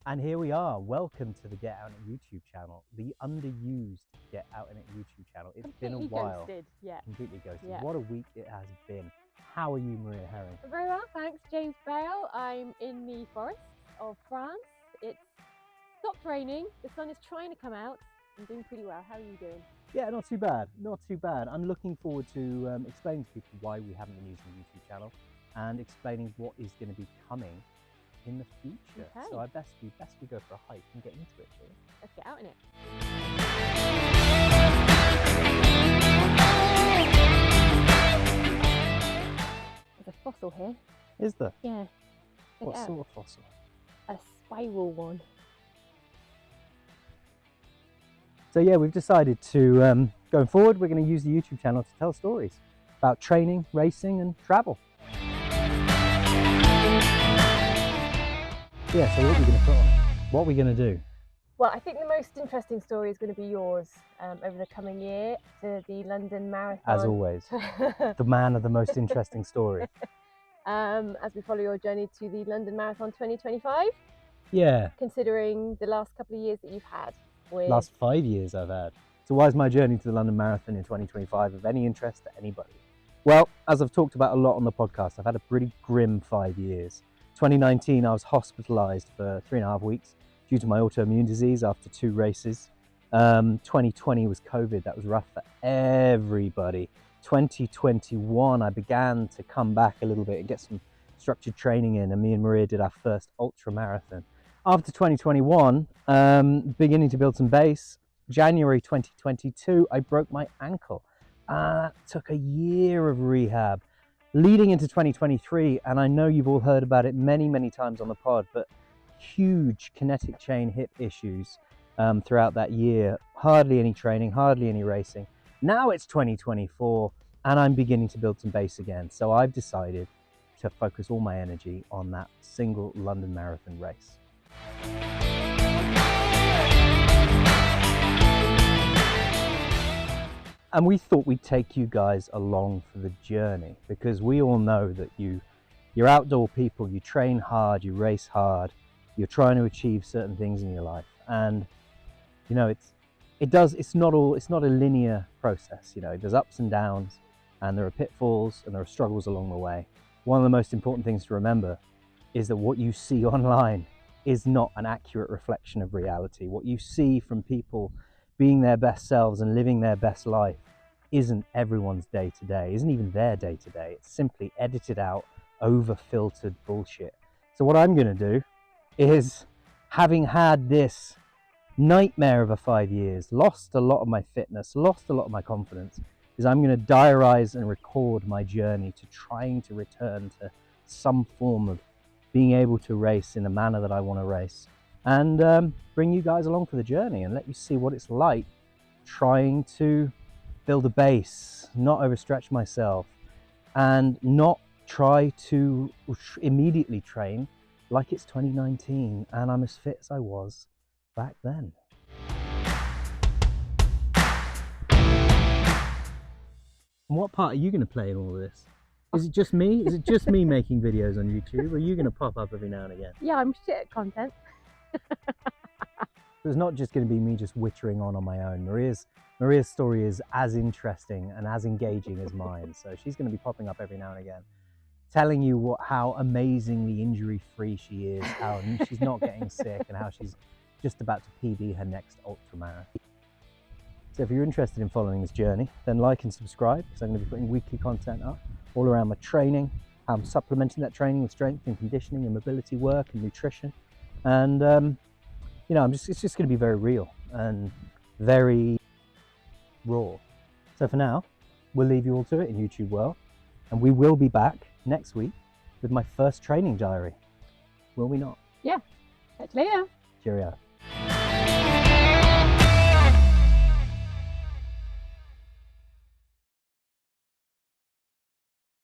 And here we are. Welcome to the Get Out In It YouTube channel, the underused Get Out In It YouTube channel. It's been a while. Ghosted, yeah. Completely ghosted. Yeah. What a week it has been. How are you, Maria Herring? Very well, thanks, James Bale. I'm in the forests of France. It's stopped raining. The sun is trying to come out. I'm doing pretty well. How are you doing? Yeah, not too bad. Not too bad. I'm looking forward to explaining to people why we haven't been using the YouTube channel and explaining what is going to be coming in the future. Okay. So I best we go for a hike and get into it, shall we? Let's get out in it. There's a fossil here. Is there? Yeah. What sort of fossil? A spiral one. So yeah, we've decided to, going forward, we're going to use the YouTube channel to tell stories about training, racing and travel. Yeah, so what are we going to put on it? What are we going to do? Well, I think the most interesting story is going to be yours over the coming year to the London Marathon. As always, the man of the most interesting story. As we follow your journey to the London Marathon 2025. Yeah. Considering the last couple of years that you've had. Last 5 years I've had. So why is my journey to the London Marathon in 2025 of any interest to anybody? Well, as I've talked about a lot on the podcast, I've had a pretty grim 5 years. 2019, I was hospitalised for 3.5 weeks due to my autoimmune disease after 2 races. 2020 was COVID. That was rough for everybody. 2021, I began to come back a little bit and get some structured training in, and me and Maria did our first ultra marathon. After 2021, beginning to build some base, January 2022, I broke my ankle. Took a year of rehab. Leading into 2023, and I know you've all heard about it many, many times on the pod, but huge kinetic chain hip issues throughout that year. Hardly any training, hardly any racing. Now it's 2024, and I'm beginning to build some base again. So I've decided to focus all my energy on that single London Marathon race. And we thought we'd take you guys along for the journey, because we all know that you're outdoor people, you train hard, you race hard, you're trying to achieve certain things in your life. And you know, it's not a linear process. You know, there's ups and downs, and there are pitfalls and there are struggles along the way. One of the most important things to remember is that what you see online is not an accurate reflection of reality. What you see from people being their best selves and living their best life isn't everyone's day-to-day, isn't even their day-to-day. It's simply edited out, over-filtered bullshit. So what I'm going to do is, having had this nightmare of a 5 years, lost a lot of my fitness, lost a lot of my confidence, is I'm going to diarize and record my journey to trying to return to some form of being able to race in the manner that I want to race, and bring you guys along for the journey and let you see what it's like trying to build a base, not overstretch myself, and not try to immediately train like it's 2019 and I'm as fit as I was back then. And what part are you going to play in all of this? Is it just me? Is it just me making videos on YouTube? Or are you going to pop up every now and again? Yeah, I'm shit at content. It's not just going to be me just wittering on my own. Maria's story is as interesting and as engaging as mine. So she's going to be popping up every now and again, telling you how amazingly injury-free she is, how she's not getting sick, and how she's just about to PB her next ultra marathon. So if you're interested in following this journey, then like and subscribe, because I'm going to be putting weekly content up all around my training, how I'm supplementing that training with strength and conditioning and mobility work and nutrition. And you know, it's just going to be very real and very raw. So for now, we'll leave you all to it in YouTube world, and we will be back next week with my first training diary. Will we not? Yeah. Catch you later. Cheerio.